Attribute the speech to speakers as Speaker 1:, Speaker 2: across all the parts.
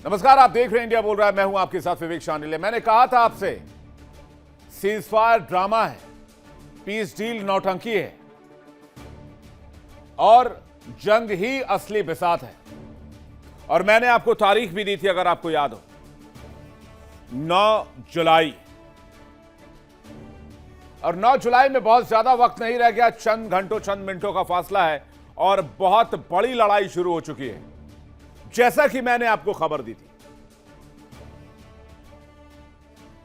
Speaker 1: नमस्कार, आप देख रहे हैं इंडिया बोल रहा है। मैं हूं आपके साथ विवेक शानिले। मैंने कहा था आपसे, सीजफायर ड्रामा है, पीस डील नौटंकी है और जंग ही असली बिसात है। और मैंने आपको तारीख भी दी थी, अगर आपको याद हो, 9 जुलाई। और 9 जुलाई में बहुत ज्यादा वक्त नहीं रह गया, चंद घंटों चंद मिनटों का फासला है और बहुत बड़ी लड़ाई शुरू हो चुकी है, जैसा कि मैंने आपको खबर दी थी।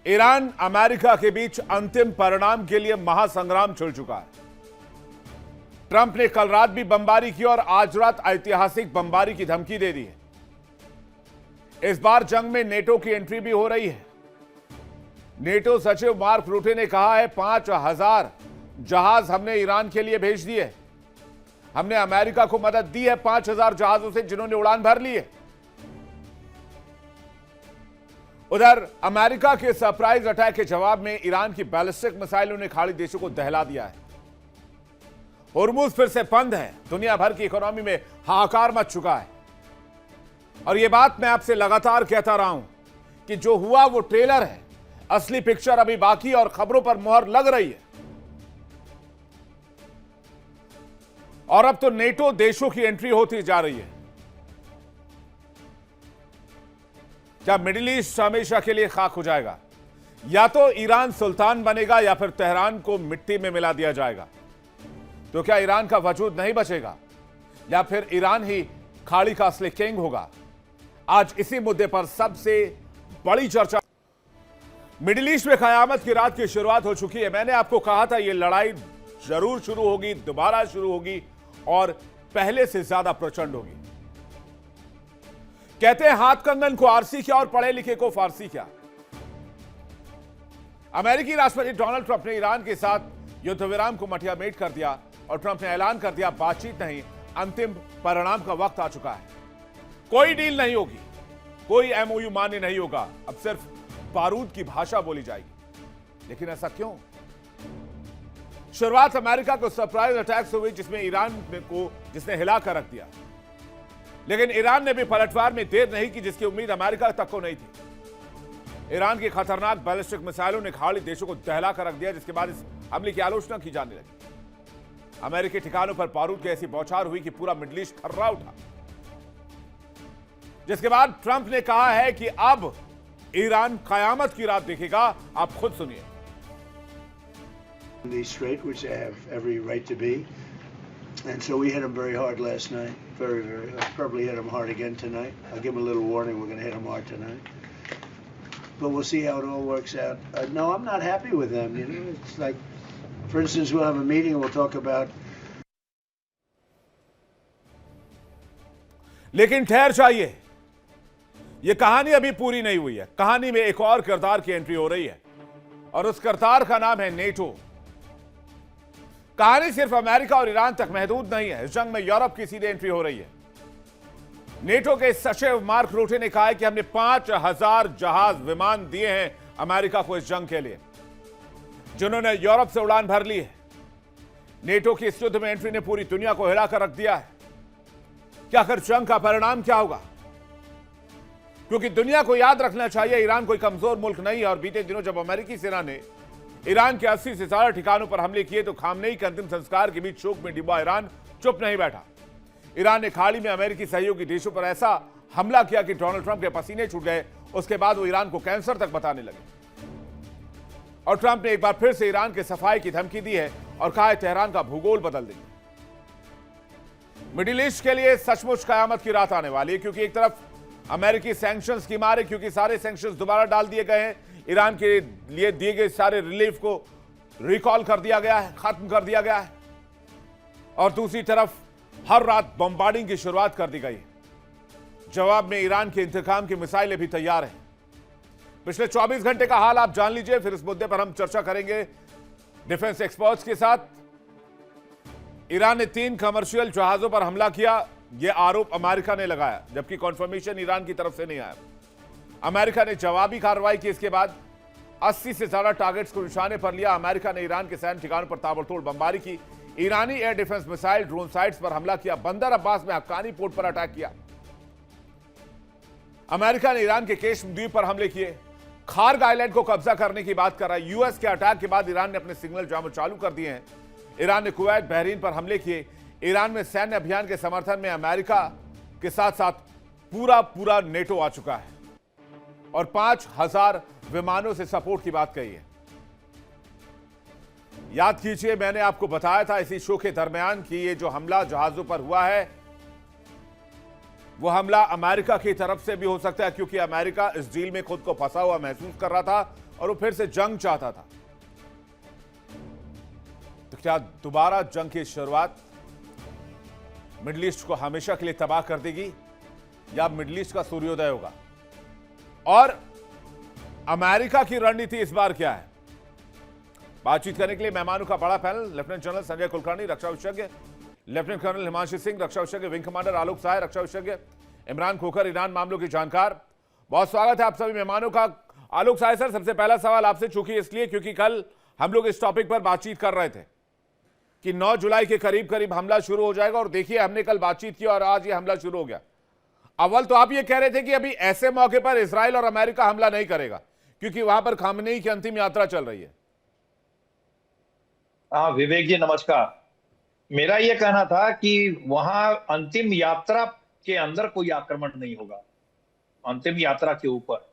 Speaker 1: ईरान अमेरिका के बीच अंतिम परिणाम के लिए महासंग्राम छिड़ चुका है। ट्रंप ने कल रात भी बमबारी की और आज रात ऐतिहासिक बमबारी की धमकी दे दी है। इस बार जंग में नेटो की एंट्री भी हो रही है। नेटो सचिव मार्क रूटे ने कहा है, 5000 जहाज हमने ईरान के लिए भेज दिए। हमने अमेरिका को मदद दी है 5000 जहाजों से, जिन्होंने उड़ान भर ली है। उधर अमेरिका के सरप्राइज अटैक के जवाब में ईरान की बैलिस्टिक मिसाइलों ने खाड़ी देशों को दहला दिया है। होर्मुज फिर से बंद है। दुनिया भर की इकोनॉमी में हाहाकार मच चुका है। और यह बात मैं आपसे लगातार कहता रहा हूं कि जो हुआ वो ट्रेलर है, असली पिक्चर अभी बाकी और खबरों पर मुहर लग रही है। और अब तो नेटो देशों की एंट्री होती जा रही है। क्या मिडिल ईस्ट हमेशा के लिए खाक हो जाएगा? या तो ईरान सुल्तान बनेगा या फिर तेहरान को मिट्टी में मिला दिया जाएगा। तो क्या ईरान का वजूद नहीं बचेगा या फिर ईरान ही खाड़ी का असली किंग होगा? आज इसी मुद्दे पर सबसे बड़ी चर्चा। मिडिल ईस्ट में कयामत की रात की शुरुआत हो चुकी है। मैंने आपको कहा था यह लड़ाई जरूर शुरू होगी, दोबारा शुरू होगी और पहले से ज्यादा प्रचंड होगी। कहते हैं हाथ कंगन को आरसी क्या और पढ़े लिखे को फारसी क्या। अमेरिकी राष्ट्रपति डोनाल्ड ट्रंप ने ईरान के साथ युद्ध विराम को मटियामेट कर दिया और ट्रंप ने ऐलान कर दिया, बातचीत नहीं, अंतिम परिणाम का वक्त आ चुका है। कोई डील नहीं होगी, कोई एमओयू मान्य नहीं होगा, अब सिर्फ बारूद की भाषा बोली जाएगी। लेकिन ऐसा क्यों? शुरुआत अमेरिका को सरप्राइज अटैक से हुई, जिसमें ईरान को जिसने हिला कर रख दिया। लेकिन ईरान ने भी पलटवार में देर नहीं की, जिसकी उम्मीद अमेरिका तक को नहीं थी। ईरान की खतरनाक बैलिस्टिक मिसाइलों ने खाड़ी देशों को दहला कर रख दिया, जिसके बाद इस हमले की आलोचना की जाने लगी। अमेरिकी ठिकानों पर बारूद की ऐसी बौछार हुई कि पूरा मिडिल ईस्ट थर्रा उठा। जिसके बाद ट्रंप ने कहा है कि अब ईरान कयामत की रात देखेगा। आप खुद सुनिए।
Speaker 2: The strait, which they have every right to be, and so we hit them very hard last night. Very hard. Probably hit them hard again tonight. I'll give them a little warning. We're going to hit them hard tonight, but we'll see how it all works out. No, I'm not happy with them. You know, it's like, for instance, we'll have a meeting and we'll talk about.
Speaker 1: लेकिन ठहर जाइए, यह कहानी अभी पूरी नहीं हुई है। कहानी में एक और किरदार की एंट्री हो रही है और उस किरदार का नाम है नेटो। कहानी सिर्फ अमेरिका और ईरान तक महदूद नहीं है। इस जंग में यूरोप की सीधे एंट्री हो रही है। नेटो के सचिव मार्क रूटे ने कहा है कि हमने 5000 जहाज विमान दिए हैं अमेरिका को इस जंग के लिए, जिन्होंने यूरोप से उड़ान भर ली है। नेटो की इस युद्ध में एंट्री ने पूरी दुनिया को हिलाकर रख दिया है। क्या आखिर जंग का परिणाम क्या होगा? क्योंकि दुनिया को याद रखना चाहिए, ईरान कोई कमजोर मुल्क नहीं है। और बीते दिनों जब अमेरिकी सेना ने ईरान के 80 से ज्यादा ठिकानों पर हमले किए, तो खामनेई के अंतिम संस्कार के बीच शोक में डूबा ईरान चुप नहीं बैठा। ईरान ने खाड़ी में अमेरिकी सहयोगी देशों पर ऐसा हमला किया कि डोनाल्ड ट्रंप के पसीने छूट गए। उसके बाद वो ईरान को कैंसर तक बताने लगे। और ट्रंप ने एक बार फिर से ईरान के सफाई की धमकी दी है और कहा है तेहरान का भूगोल बदल देंगे। मिडिल ईस्ट के लिए सचमुच कयामत की रात आने वाली है, क्योंकि एक तरफ अमेरिकी सैंक्शंस की मार है, क्योंकि सारे सैंक्शंस दोबारा डाल दिए गए हैं। ईरान के लिए दिए गए सारे रिलीफ को रिकॉल कर दिया गया है, खत्म कर दिया गया है। और दूसरी तरफ हर रात बमबार्डिंग की शुरुआत कर दी गई है। जवाब में ईरान के इंतकाम की मिसाइलें भी तैयार हैं। पिछले 24 घंटे का हाल आप जान लीजिए, फिर इस मुद्दे पर हम चर्चा करेंगे डिफेंस एक्सपर्ट्स के साथ। ईरान ने 3 कमर्शियल जहाजों पर हमला किया, यह आरोप अमेरिका ने लगाया, जबकि कॉन्फर्मेशन ईरान की तरफ से नहीं आया। अमेरिका ने जवाबी कार्रवाई की। इसके बाद 80 से ज्यादा टारगेट्स को निशाने पर लिया। अमेरिका ने ईरान के सैन्य ठिकानों पर ताबड़तोड़ बमबारी की। ईरानी air defence missile drone sites पर हमला किया। बंदर अब्बास में हक्कानी पोर्ट पर अटैक किया। अमेरिका ने ईरान के केशम द्वीप पर हमले किए, खार्ग आइलैंड को कब्जा करने की बात कर रहा है। यूएस के अटैक के बाद ईरान ने अपने सिग्नल जामर चालू कर दिए हैं। ईरान ने कुवैत, बहरीन पर हमले किए। ईरान में सैन्य अभियान के समर्थन में अमेरिका के साथ साथ पूरा नेटो आ चुका है और 5000 विमानों से सपोर्ट की बात कही है। याद कीजिए, मैंने आपको बताया था इसी शो के दरमियान कि ये जो हमला जहाजों पर हुआ है वो हमला अमेरिका की तरफ से भी हो सकता है, क्योंकि अमेरिका इस डील में खुद को फंसा हुआ महसूस कर रहा था और वो फिर से जंग चाहता था। तो क्या दोबारा जंग की शुरुआत मिडिल ईस्ट को हमेशा के लिए तबाह कर देगी या मिडिल ईस्ट का सूर्योदय होगा? और अमेरिका की रणनीति इस बार क्या है? बातचीत करने के लिए मेहमानों का बड़ा panel, lieutenant general Sanjay Kulkarni रक्षा विशेषज्ञ, लेफ्टिनेंट कर्नल हिमांशु सिंह रक्षा विशेषज्ञ, विंग कमांडर आलोक सहाय रक्षा विशेषज्ञ, इमरान खोखर ईरान मामलों की जानकार। बहुत स्वागत है आप सभी मेहमानों का। आलोक सहाय सर, सबसे पहला सवाल आपसे, चूंकि इसलिए क्योंकि कल हम लोग इस टॉपिक पर बातचीत कर रहे थे कि 9 जुलाई के करीब हमला शुरू हो जाएगा, और देखिए हमने कल बातचीत की और आज ये हमला शुरू हो गया। अव्वल तो आप ये कह रहे थे कि अभी ऐसे मौके पर इजराइल और अमेरिका हमला नहीं करेगा क्योंकि वहां पर खामनेई की अंतिम यात्रा चल रही है।
Speaker 3: हाँ विवेक जी नमस्कार। मेरा यह कहना था कि वहां अंतिम यात्रा के अंदर कोई आक्रमण नहीं होगा, अंतिम यात्रा के ऊपर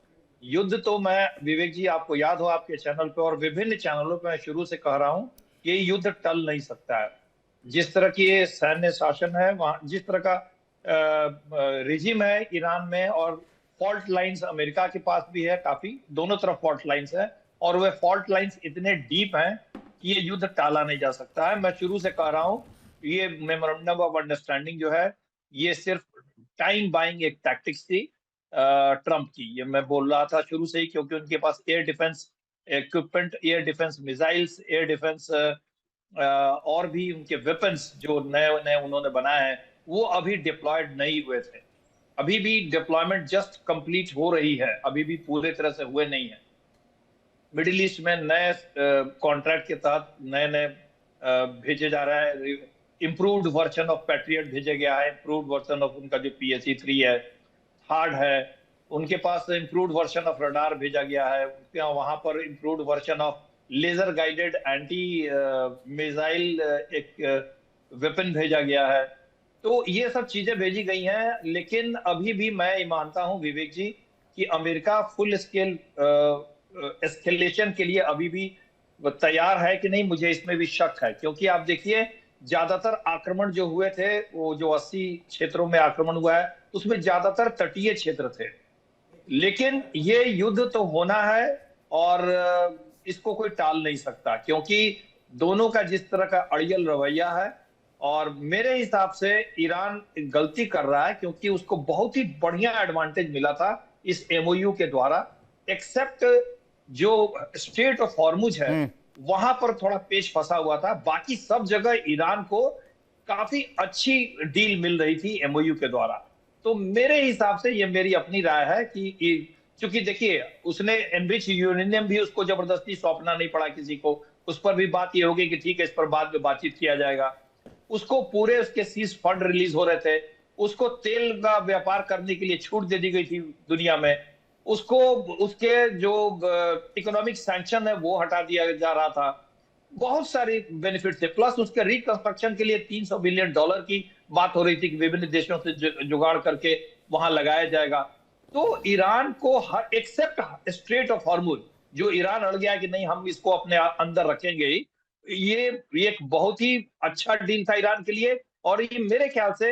Speaker 3: युद्ध। तो मैं विवेक जी, आपको याद हो आपके चैनल पे और विभिन्न चैनलों पे मैं शुरू से कह रहा हूं कि ये युद्ध टल नहीं सकता है। जिस तरह की ये सैन्य शासन है, वहां जिस तरह का रिजिम है ईरान में, और फॉल्ट लाइंस अमेरिका के पास भी है, काफी दोनों तरफ फॉल्ट लाइंस है, और वे फॉल्ट लाइंस इतने डीप हैं कि ये युद्ध टाला नहीं जा सकता है। मैं शुरू से कह रहा हूं ये मेमोरेंडम ऑफ अंडरस्टैंडिंग जो है ये सिर्फ टाइम बाइंग एक टैक्टिक्स थी ट्रंप की। ये मैं बोल रहा था शुरू से ही, क्योंकि उनके पास air defence equipment, air defence missiles, air defence और भी उनके वेपन्स जो नए नए उन्होंने बनाए हैं वो अभी डिप्लॉयड नहीं हुए थे। अभी भी डिप्लॉयमेंट जस्ट कंप्लीट हो रही है, अभी भी पूरे तरह से हुए नहीं है। मिडिल ईस्ट में नए कॉन्ट्रैक्ट के तहत नए नए भेजे जा रहा है, इम्प्रूव्ड वर्जन ऑफ पैट्रियट भेजे गया है, इम्प्रूव्ड वर्जन ऑफ उनका जो PSE-3 है, हार्ड है, उनके पास इम्प्रूव्ड वर्जन ऑफ रडार भेजा गया है, वहां पर improved version of laser guided anti missile एक वेपन भेजा गया है। तो ये सब चीजें भेजी गई हैं, लेकिन अभी भी मैं ये मानता हूं विवेक जी कि अमेरिका फुल स्केल एस्केलेशन के लिए अभी भी तैयार है कि नहीं, मुझे इसमें भी शक है। क्योंकि आप देखिए ज्यादातर आक्रमण जो हुए थे, वो जो 80 क्षेत्रों में आक्रमण हुआ है उसमें ज्यादातर तटीय क्षेत्र थे। लेकिन ये युद्ध तो होना है और इसको कोई टाल नहीं सकता, क्योंकि दोनों का जिस तरह का अड़ियल रवैया है, और मेरे हिसाब से ईरान गलती कर रहा है क्योंकि उसको बहुत ही बढ़िया एडवांटेज मिला था इस MOU के द्वारा, एक्सेप्ट जो स्ट्रेट ऑफ हॉर्मुज है वहां पर थोड़ा पेच फंसा हुआ था। बाकी सब जगह ईरान को काफी अच्छी डील मिल रही थी MOU के द्वारा। तो मेरे हिसाब से ये मेरी अपनी राय है कि चूंकि देखिए उसने एनरिच यूरेनियम भी उसको जबरदस्ती सौंपना नहीं पड़ा किसी को, उस पर भी बात ये होगी कि ठीक है इस पर बाद में बातचीत किया जाएगा। उसको पूरे उसके सीज फंड रिलीज हो रहे थे, उसको तेल का व्यापार करने के लिए छूट दे दी गई थी दुनिया में, उसको उसके जो इकोनॉमिक सैंक्शन है वो हटा दिया जा रहा था, बहुत सारे बेनिफिट थे। प्लस उसके रिकंस्ट्रक्शन के लिए $300 बिलियन की बात हो रही थी कि विभिन्न देशों से जुगाड़ करके वहां लगाया जाएगा। तो ईरान को हर एक्सेप्ट स्ट्रेट ऑफ हॉर्मुज, जो ईरान अड़ गया कि नहीं हम इसको अपने अंदर रखेंगे ही, ये एक बहुत ही अच्छा डील था ईरान के लिए। और ये मेरे ख्याल से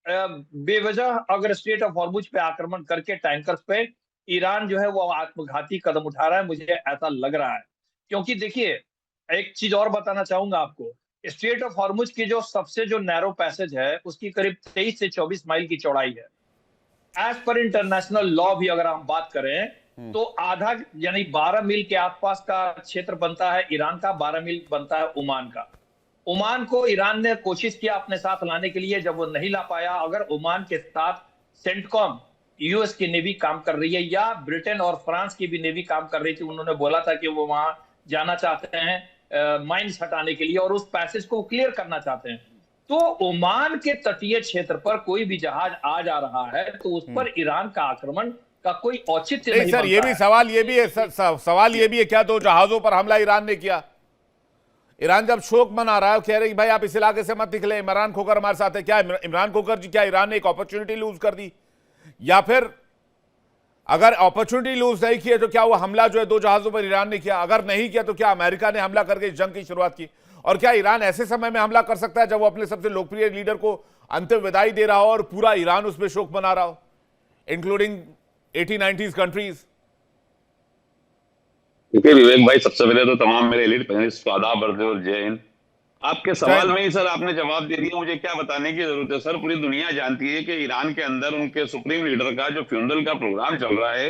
Speaker 3: बेवजह अगर स्ट्रेट ऑफ हॉर्मुज पे आक्रमण करके टैंकर्स पे ईरान जो है वो आत्मघाती कदम उठा रहा है, मुझे ऐसा लग रहा है। क्योंकि देखिए एक चीज और बताना चाहूंगा आपको, स्ट्रेट ऑफ हॉर्मुज की जो सबसे जो नैरो पैसेज है उसकी करीब 23 से 24 माइल की चौड़ाई है। एज पर इंटरनेशनल लॉ भी अगर हम बात करें तो आधा यानी 12 मील के आसपास का क्षेत्र बनता है ईरान का, 12 मील बनता है ओमान का। ओमान को ईरान ने कोशिश किया अपने साथ लाने के लिए, जब वो नहीं ला पाया, अगर ओमान के साथ सेंटकॉम US की नेवी काम कर रही है या ब्रिटेन और फ्रांस की भी नेवी काम कर रही थी, उन्होंने बोला था कि वो वहां जाना चाहते हैं माइंस हटाने के लिए और उस पैसेज को क्लियर करना चाहते हैं। तो ओमान के तटीय क्षेत्र पर कोई भी जहाज आ जा रहा है तो उस पर ईरान का आक्रमण का कोई औचित्य
Speaker 1: नहीं
Speaker 3: नहीं
Speaker 1: सर, ये
Speaker 3: बनता
Speaker 1: भी
Speaker 3: है।
Speaker 1: सवाल ये भी है सवाल ये भी है, क्या 2 जहाजों पर हमला ईरान ने किया? ईरान जब शोक मना रहा है, कह रहे कि भाई आप इस इलाके से मत निकले, इमरान खोकर हमारे साथ है। क्या इमरान खोकर जी, क्या ईरान ने एक अपॉर्चुनिटी लूज कर दी? या फिर अगर अपॉर्चुनिटी लूज नहीं की है तो क्या वो हमला जो है 2 जहाजों पर ईरान ने किया? अगर नहीं किया तो क्या अमेरिका ने हमला करके इस जंग की शुरुआत की? और क्या ईरान ऐसे समय में हमला कर सकता है जब वो अपने सबसे लोकप्रिय लीडर को अंतिम विदाई दे रहा हो और पूरा ईरान उसमें शोक मना रहा हो, इंक्लूडिंग 80-90s कंट्रीज?
Speaker 4: देखिए विवेक भाई, सबसे पहले तो तमाम मेरे एलिट पैनलिस्ट को आदाब बढ़ते और जय हिंद। आपके सवाल में ही सर आपने जवाब दे दिया। मुझे क्या बताने की जरूरत है सर, पूरी दुनिया जानती है कि ईरान के अंदर उनके सुप्रीम लीडर का जो फ्यूनरल का प्रोग्राम चल रहा है,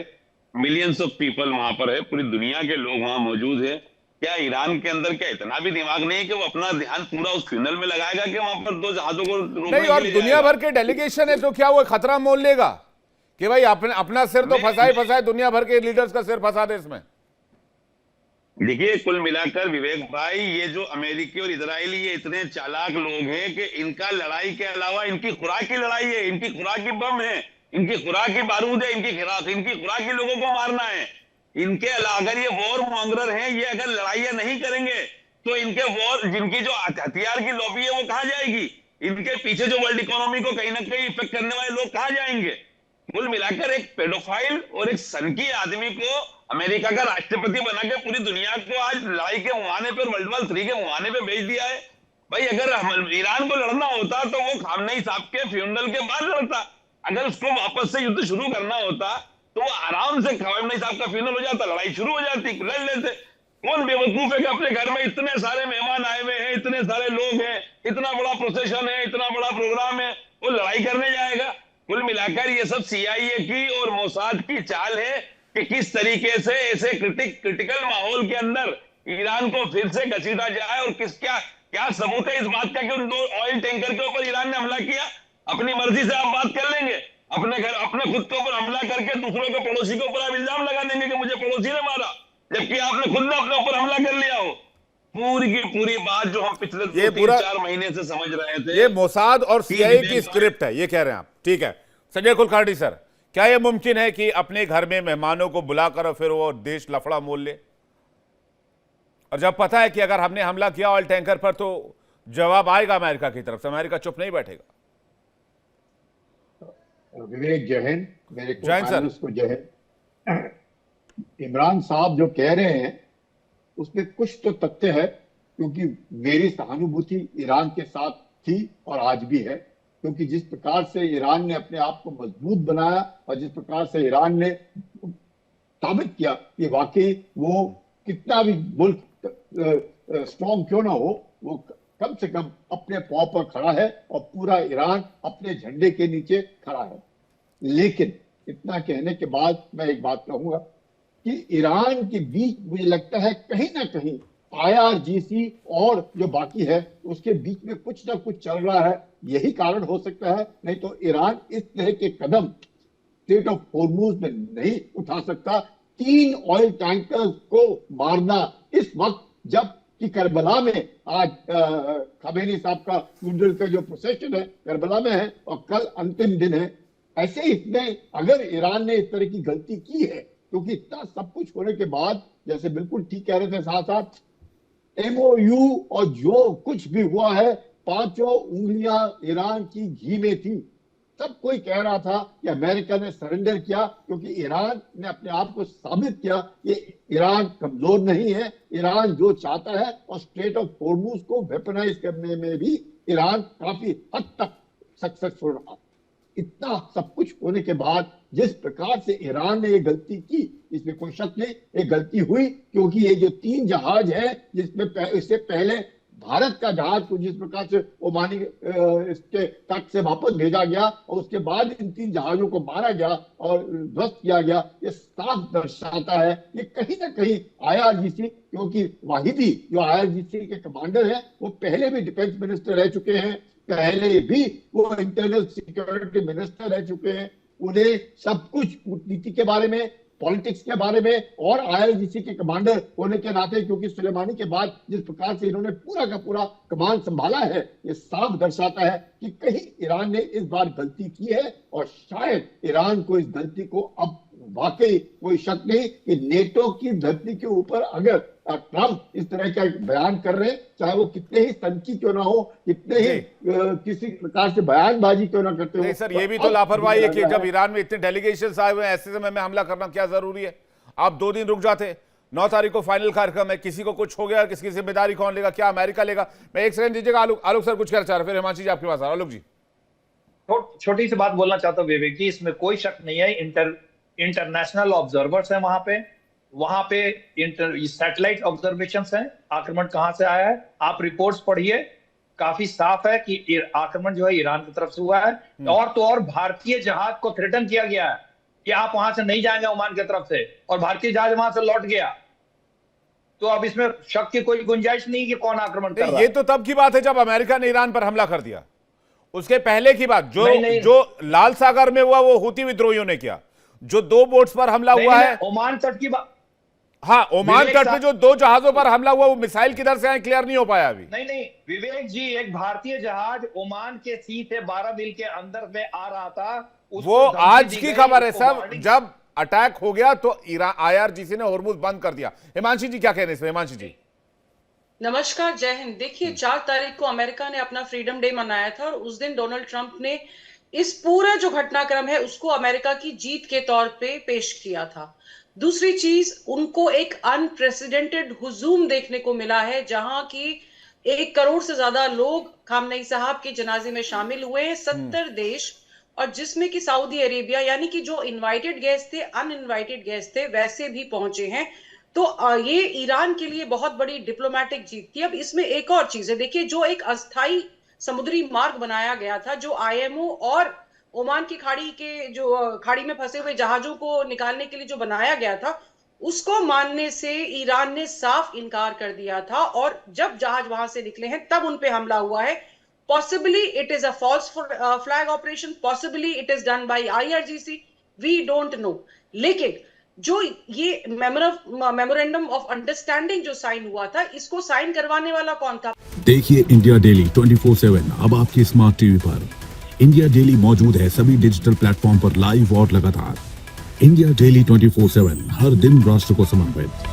Speaker 4: मिलियंस ऑफ पीपल वहां पर है, पूरी दुनिया के लोग वहां मौजूद है। क्या ईरान के अंदर क्या इतना भी दिमाग नहीं है कि वो अपना ध्यान पूरा उस फ्यूनरल में लगाएगा कि वहां पर 2 जहाजों को रोकने
Speaker 1: नहीं, और
Speaker 4: के लिए
Speaker 1: दुनिया
Speaker 4: जाएगा?
Speaker 1: भर के डेलीगेशन है तो क्या वो खतरा मोल लेगा कि भाई अपना सिर तो फंसाए दुनिया भर के लीडर्स का सिर फंसा दे इसमें?
Speaker 4: देखिए कुल मिलाकर विवेक भाई, ये जो अमेरिकी और इजरायली ये इतने चालाक लोग हैं कि इनका लड़ाई के अलावा इनकी खुराक की लड़ाई है, इनकी खुराक की बम है, इनकी खुराक की बारूद है, इनकी खुराक की लोगों को मारना है। इनके अलावा अगर ये वॉर मॉन्गरर हैं, ये अगर लड़ाइयां नहीं करेंगे तो इनके वॉर, जिनकी जो हथियार की लॉबी है वो कहां जाएगी? इनके पीछे जो वर्ल्ड इकोनॉमी को कहीं ना कहीं इफेक्ट करने वाले लोग कहां जाएंगे? कुल मिलाकर एक पेडोफाइल और एक सनकी आदमी को अमेरिका का राष्ट्रपति बना के पूरी दुनिया को आज लड़ाई के मुहाने पर, वर्ल्ड वॉर 3 के मुहाने पे भेज दिया है। भाई अगर ईरान को लड़ना होता तो वो खामनेई साहब के फ्यूनरल के बाद लड़ता। अगर उसको वापस से युद्ध शुरू करना होता तो वो आराम से खामनेई साहब का फ्यूनरल हो जाता, लड़ाई शुरू हो जाती, लड़ लेते। कौन बेवकूफ है कि अपने घर में इतने सारे मेहमान आए हुए हैं, इतने सारे लोग हैं, इतना बड़ा प्रोसेशन है, इतना बड़ा प्रोग्राम है, वो लड़ाई करने जाएगा? कुल मिलाकर ये सब CIA की और मोसाद की चाल है कि किस तरीके से ऐसे क्रिटिकल माहौल के अंदर ईरान को फिर से घसीटा जाए। और क्या सबूत है इस बात का कि उन 2 ऑयल टैंकर के ऊपर ईरान ने हमला किया? अपनी मर्जी से आप बात कर लेंगे, अपने खुद के ऊपर हमला करके दूसरों के पड़ोसी के ऊपर आप इल्जाम लगा देंगे कि मुझे पड़ोसी ने मारा, जबकि आपने खुद ने अपने ऊपर हमला कर लिया हो। पूरी की पूरी बात जो हम पिछले 3-4 महीने से समझ रहे थे,
Speaker 1: ये मोसाद और CIA की स्क्रिप्ट है, ये कह रहे हैं आप, ठीक है। संजय कुलकर्णी सर, क्या यह मुमकिन है कि अपने घर में मेहमानों को बुलाकर और फिर वो देश लफड़ा मोल ले? और जब पता है कि अगर हमने हमला किया ऑयल टैंकर पर तो जवाब आएगा अमेरिका की तरफ से, अमेरिका चुप नहीं बैठेगा।
Speaker 5: विवेक जय हिंद, मेरे को
Speaker 1: जय हिंद सर।
Speaker 5: को जय हिंद। इमरान साहब जो कह रहे हैं उसमें कुछ तो तथ्य है, क्योंकि मेरी सहानुभूति ईरान के साथ थी और आज भी है। क्योंकि जिस प्रकार से ईरान ने अपने आप को मजबूत बनाया और जिस प्रकार से ईरान ने साबित किया कि वाकई वो कितना भी मुल्क स्ट्रॉन्ग क्यों ना हो, वो कम से कम अपने पांव पर खड़ा है और पूरा ईरान अपने झंडे के नीचे खड़ा है। लेकिन इतना कहने के बाद मैं एक बात कहूंगा कि ईरान के बीच मुझे लगता है कहीं ना कहीं IRGC और जो बाकी है उसके बीच में कुछ ना कुछ चल रहा है। यही कारण हो सकता है, नहीं तो ईरान इस तरह के कदम स्ट्रेट ऑफ हॉर्मुज में नहीं उठा सकता। 3 ऑयल टैंकर्स को मारना इस वक्त जब कि करबला में आज खमेनी साहब का फ्यूनरल का जो प्रोसेशन है करबला में है और कल अंतिम दिन है। ऐसे इसमें अगर ईरान ने इस तरह की गलती की है, क्योंकि इतना सब कुछ होने के बाद, जैसे बिल्कुल ठीक कह रहे थे साथ MOU और जो कुछ भी हुआ है, 5 उंगलियां ईरान की घी में थी। सब कोई कह रहा था कि अमेरिका ने सरेंडर किया क्योंकि ईरान ने अपने आप को साबित किया कि ईरान कमजोर नहीं है, ईरान जो चाहता है। और स्ट्रेट ऑफ हॉर्मुज को वेपनाइज करने में भी ईरान काफी हद तक सक्सेसफुल रहा। इतना सब कुछ होने के बाद जिस प्रकार से ईरान ने ये गलती की, इसमें कोई शक नहीं, ये गलती हुई। क्योंकि ये जो 3 जहाज है जिसमें इससे पहले भारत का जहाज को जिस प्रकार से ओमानी इसके तट से वापस भेजा गया और उसके बाद इन 3 जहाजों को मारा गया और ध्वस्त किया गया, ये साफ दर्शाता है ये कहीं ना कहीं IRGC, क्योंकि वाहिदी जो IRGC के कमांडर हैं वो पहले भी डिफेंस मिनिस्टर रह चुके हैं, पहले भी वो इंटरनल सिक्योरिटी मिनिस्टर रह चुके हैं। उन्हें सब कुछ कूटनीति के बारे में, पॉलिटिक्स के बारे में और IRGC के कमांडर होने के नाते, क्योंकि सुलेमानी के बाद जिस प्रकार से इन्होंने पूरा का पूरा कमान संभाला है, ये साफ दर्शाता है कि कहीं ईरान ने इस बार गलती की है और शायद ईरान को इस गलती को अब वाकई कोई शक नहीं कि नेटो की धरती के ऊपर अगर ट्रंप इस तरह का बयान कर रहे हैं, चाहे वो कितने ही सनकी क्यों ना हो, कितने ही किसी प्रकार से बयानबाजी क्यों ना करते हो।
Speaker 1: नहीं सर, ये भी तो लापरवाही है कि जब ईरान में इतने डेलीगेशन आए हुए हैं, ऐसे समय में हमला करना क्या जरूरी है? आप 2 दिन रुक जाते। 9 तारीख को फाइनल कार्यक्रम है, किसी को कुछ हो गया, किसकी जिम्मेदारी कौन लेगा? क्या अमेरिका लेगा? मैं एक सेकंड दीजिएगा, आलोक सर कुछ कहना चाह रहे, फिर हिमांशी जी आपके पास। आलोक जी,
Speaker 3: छोटी सी बात बोलना चाहता हूँ विवेक जी, इसमें कोई शक नहीं है, इंटरनेशनल ऑब्जर्वर्स हैं वहां पे सैटेलाइट ऑब्जर्वेशंस हैं, आक्रमण कहां से आया है आप रिपोर्ट्स पढ़िए, काफी साफ है कि आक्रमण जो है ईरान की तरफ से हुआ है। और तो और भारतीय जहाज को थ्रेटन किया गया है कि आप वहां से नहीं जाएंगे ओमान की तरफ से, और भारतीय जहाज वहां से लौट गया। तो अब इसमें शक की कोई गुंजाइश नहीं कि कौन आक्रमण कर रहा है।
Speaker 1: ये तो तब की बात है जब अमेरिका ने ईरान पर हमला कर दिया। उसके पहले की बात जो लाल सागर में हुआ वो हूती विद्रोहियों ने किया। जो 2 बोट्स पर हमला हुआ है
Speaker 3: ओमान तट की बात,
Speaker 1: हाँ, ओमान तट पे जो 2 जहाजों पर हमला हुआ वो मिसाइल किधर से आए क्लियर नहीं हो पाया अभी।
Speaker 3: नहीं विवेक जी, एक भारतीय जहाज ओमान के सी से 12 मील के अंदर में आ रहा था,
Speaker 1: वो आज की खबर है सर। जब अटैक हो गया तो IRGC ने होर्मुज बंद कर दिया। हिमांशी जी क्या कह रहे हैं इसमें? हिमांशी जी
Speaker 6: नमस्कार, जय हिंद। देखिए 4 तारीख को अमेरिका ने अपना फ्रीडम डे मनाया था और उस दिन डोनाल्ड ट्रंप ने इस पूरा जो घटनाक्रम है उसको अमेरिका की जीत के तौर पे पेश किया था। दूसरी चीज, उनको एक अनप्रेसिडेंटेड हुजूम देखने को मिला है जहां की 1 करोड़ से ज्यादा लोग खामनेई साहब के जनाजे में शामिल हुए हैं, 70 देश, और जिसमें कि सऊदी अरेबिया यानी कि जो इनवाइटेड गेस्ट थे, अनइनवाइटेड गेस्ट थे, वैसे भी पहुंचे हैं। तो ये ईरान के लिए बहुत बड़ी डिप्लोमेटिक जीत थी। अब इसमें एक और चीज है, देखिए जो एक अस्थाई समुद्री मार्ग बनाया गया था, जो IMO और ओमान की खाड़ी में फंसे हुए जहाजों को निकालने के लिए जो बनाया गया था, उसको मानने से ईरान ने साफ इनकार कर दिया था। और जब जहाज वहां से निकले हैं तब उन पे हमला हुआ है। Possibly it is a false flag operation, possibly it is done by IRGC, we don't know. लेकिन जो ये मेमोरेंडम ऑफ अंडरस्टैंडिंग जो साइन हुआ था, इसको साइन करवाने वाला कौन था?
Speaker 7: देखिए इंडिया डेली 24/7 अब आपकी स्मार्ट टीवी पर। इंडिया डेली मौजूद है सभी डिजिटल प्लेटफॉर्म पर लाइव और लगातार। इंडिया डेली 24/7 हर दिन राष्ट्र को समर्पित।